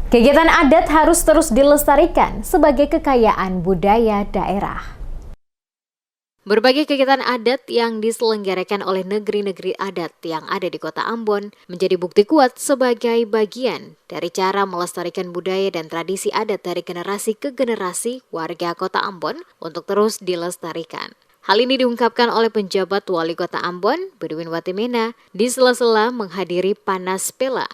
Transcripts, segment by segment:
Kegiatan adat harus terus dilestarikan sebagai kekayaan budaya daerah. Berbagai kegiatan adat yang diselenggarakan oleh negeri-negeri adat yang ada di Kota Ambon menjadi bukti kuat sebagai bagian dari cara melestarikan budaya dan tradisi adat dari generasi ke generasi warga Kota Ambon untuk terus dilestarikan. Hal ini diungkapkan oleh penjabat Wali Kota Ambon, Bedwin Watimena, di sela-sela menghadiri Panas Pela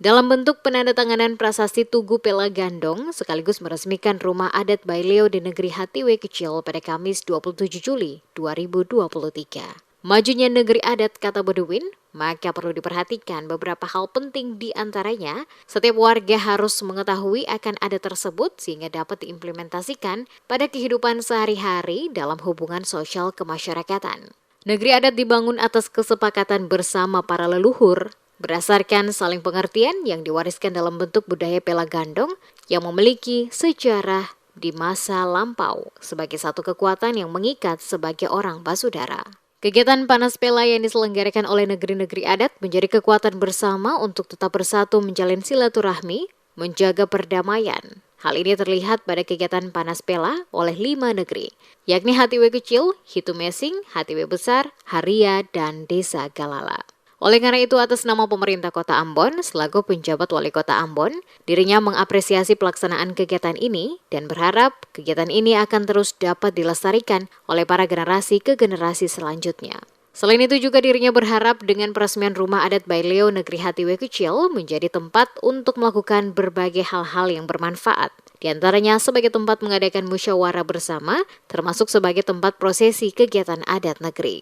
dalam bentuk penandatanganan prasasti Tugu Pela Gandong sekaligus meresmikan rumah adat Baileo di negeri Hatiwe Kecil pada Kamis 27 Juli 2023. Majunya negeri adat, kata Bedwin, maka perlu diperhatikan beberapa hal penting di antaranya. Setiap warga harus mengetahui akan adat tersebut sehingga dapat diimplementasikan pada kehidupan sehari-hari dalam hubungan sosial kemasyarakatan. Negeri adat dibangun atas kesepakatan bersama para leluhur, berdasarkan saling pengertian yang diwariskan dalam bentuk budaya Pela Gandong yang memiliki sejarah di masa lampau sebagai satu kekuatan yang mengikat sebagai orang basudara. Kegiatan Panas Pela yang diselenggarakan oleh negeri-negeri adat menjadi kekuatan bersama untuk tetap bersatu menjalin silaturahmi, menjaga perdamaian. Hal ini terlihat pada kegiatan Panas Pela oleh 5 negeri, yakni Hatiwe Kecil, Hitumesing, Hatiwe Besar, Haria, dan Desa Galala. Oleh karena itu, atas nama pemerintah Kota Ambon, selaku penjabat Wali Kota Ambon, dirinya mengapresiasi pelaksanaan kegiatan ini dan berharap kegiatan ini akan terus dapat dilestarikan oleh para generasi ke generasi selanjutnya. Selain itu juga dirinya berharap dengan peresmian rumah adat Baileo Negeri Hatiwe Kecil menjadi tempat untuk melakukan berbagai hal-hal yang bermanfaat. Di antaranya sebagai tempat mengadakan musyawarah bersama, termasuk sebagai tempat prosesi kegiatan adat negeri.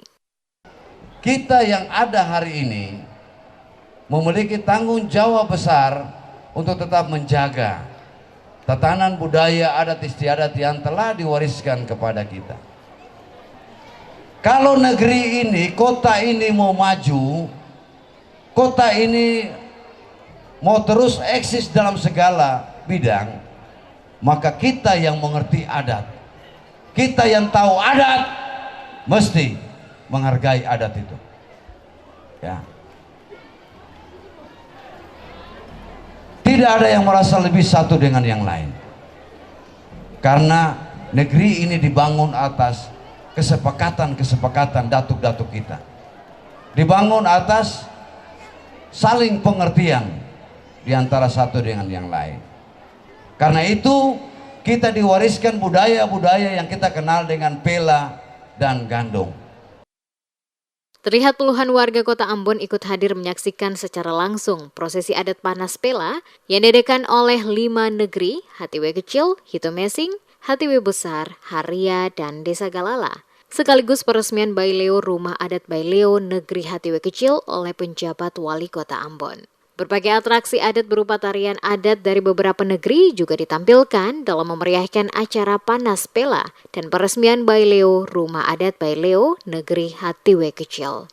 Kita yang ada hari ini memiliki tanggung jawab besar untuk tetap menjaga tatanan budaya adat istiadat yang telah diwariskan kepada kita. Kalau negeri ini, kota ini mau maju, kota ini mau terus eksis dalam segala bidang, maka kita yang mengerti adat, kita yang tahu adat, mesti menghargai adat itu. Ya. Tidak ada yang merasa lebih satu dengan yang lain. Karena negeri ini dibangun atas kesepakatan-kesepakatan datuk-datuk kita. Dibangun atas saling pengertian di antara satu dengan yang lain. Karena itu kita diwariskan budaya-budaya yang kita kenal dengan Pela dan Gandong. Terlihat puluhan warga Kota Ambon ikut hadir menyaksikan secara langsung prosesi adat Panas Pela yang diadakan oleh 5 negeri, Hatiwe Kecil, Hitumesing, Hatiwe Besar, Haria, dan Desa Galala. Sekaligus peresmian Baileo Rumah Adat Baileo Negeri Hatiwe Kecil oleh penjabat Wali Kota Ambon. Berbagai atraksi adat berupa tarian adat dari beberapa negeri juga ditampilkan dalam memeriahkan acara Panas Pela dan peresmian Baileo Rumah Adat Baileo Negeri Hatiwe Kecil.